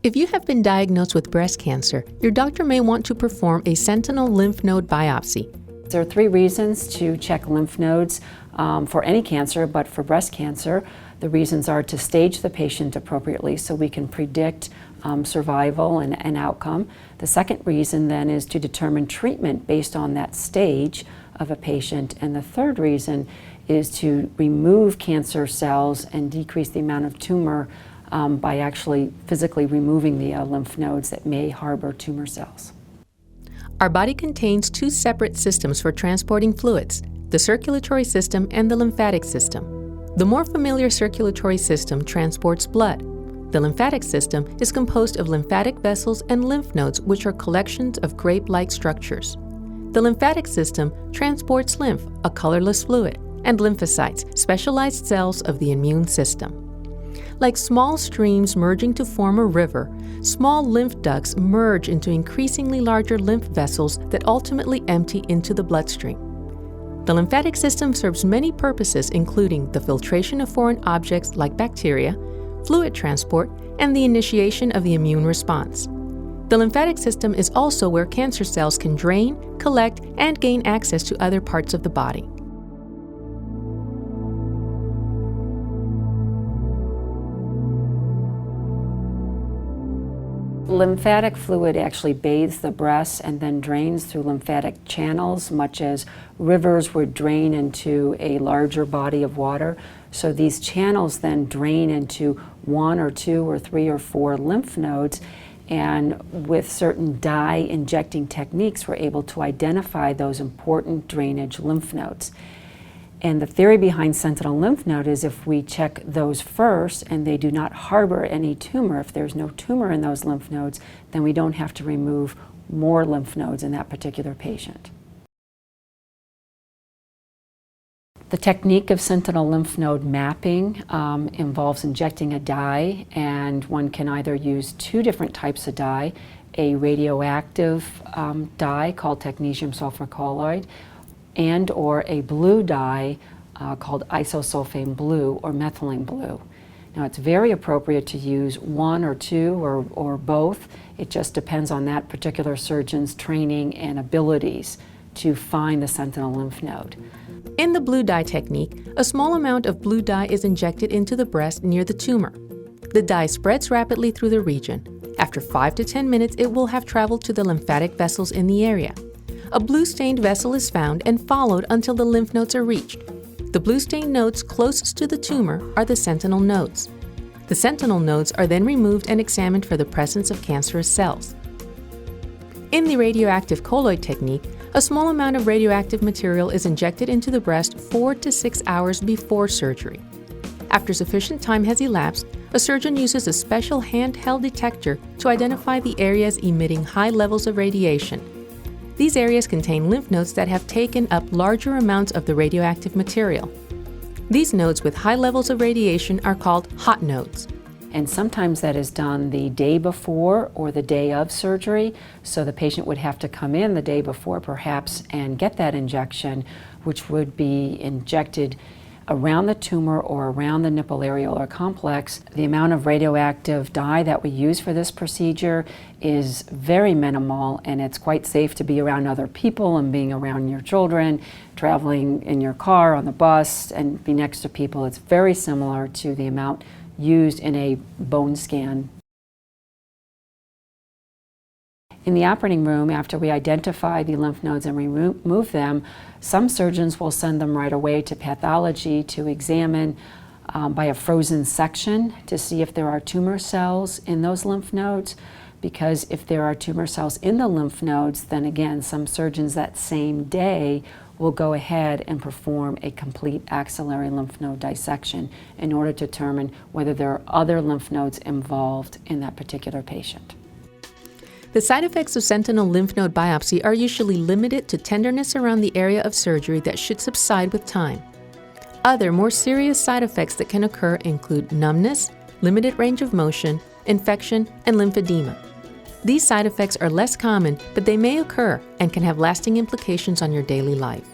If you have been diagnosed with breast cancer, your doctor may want to perform a sentinel lymph node biopsy. There are 3 reasons to check lymph nodes for any cancer, but for breast cancer, the reasons are to stage the patient appropriately so we can predict survival and outcome. The second reason then is to determine treatment based on that stage of a patient. And the third reason is to remove cancer cells and decrease the amount of tumor by actually physically removing the lymph nodes that may harbor tumor cells. Our body contains 2 separate systems for transporting fluids, the circulatory system and the lymphatic system. The more familiar circulatory system transports blood. The lymphatic system is composed of lymphatic vessels and lymph nodes, which are collections of grape-like structures. The lymphatic system transports lymph, a colorless fluid, and lymphocytes, specialized cells of the immune system. Like small streams merging to form a river, small lymph ducts merge into increasingly larger lymph vessels that ultimately empty into the bloodstream. The lymphatic system serves many purposes, including the filtration of foreign objects like bacteria, fluid transport, and the initiation of the immune response. The lymphatic system is also where cancer cells can drain, collect, and gain access to other parts of the body. Lymphatic fluid actually bathes the breast and then drains through lymphatic channels, much as rivers would drain into a larger body of water. So these channels then drain into 1 or 2 or 3 or 4 lymph nodes, and with certain dye injecting techniques, we're able to identify those important drainage lymph nodes. And the theory behind sentinel lymph node is if we check those first and they do not harbor any tumor, if there's no tumor in those lymph nodes, then we don't have to remove more lymph nodes in that particular patient. The technique of sentinel lymph node mapping involves injecting a dye, and one can either use 2 different types of dye, a radioactive dye called technetium sulfur colloid, and or a blue dye called isosulfame blue or methylene blue. Now it's very appropriate to use 1 or 2 or both. It just depends on that particular surgeon's training and abilities to find the sentinel lymph node. In the blue dye technique, a small amount of blue dye is injected into the breast near the tumor. The dye spreads rapidly through the region. After 5 to 10 minutes, it will have traveled to the lymphatic vessels in the area. A blue-stained vessel is found and followed until the lymph nodes are reached. The blue-stained nodes closest to the tumor are the sentinel nodes. The sentinel nodes are then removed and examined for the presence of cancerous cells. In the radioactive colloid technique, a small amount of radioactive material is injected into the breast 4 to 6 hours before surgery. After sufficient time has elapsed, a surgeon uses a special handheld detector to identify the areas emitting high levels of radiation. These areas contain lymph nodes that have taken up larger amounts of the radioactive material. These nodes with high levels of radiation are called hot nodes. And sometimes that is done the day before or the day of surgery, so the patient would have to come in the day before perhaps and get that injection, which would be injected around the tumor or around the nipple areolar complex. The amount of radioactive dye that we use for this procedure is very minimal, and it's quite safe to be around other people and being around your children, traveling in your car, on the bus, and be next to people. It's very similar to the amount used in a bone scan. In the operating room, after we identify the lymph nodes and remove them, some surgeons will send them right away to pathology to examine by a frozen section to see if there are tumor cells in those lymph nodes. Because if there are tumor cells in the lymph nodes, then again, some surgeons that same day will go ahead and perform a complete axillary lymph node dissection in order to determine whether there are other lymph nodes involved in that particular patient. The side effects of sentinel lymph node biopsy are usually limited to tenderness around the area of surgery that should subside with time. Other, more serious side effects that can occur include numbness, limited range of motion, infection, and lymphedema. These side effects are less common, but they may occur and can have lasting implications on your daily life.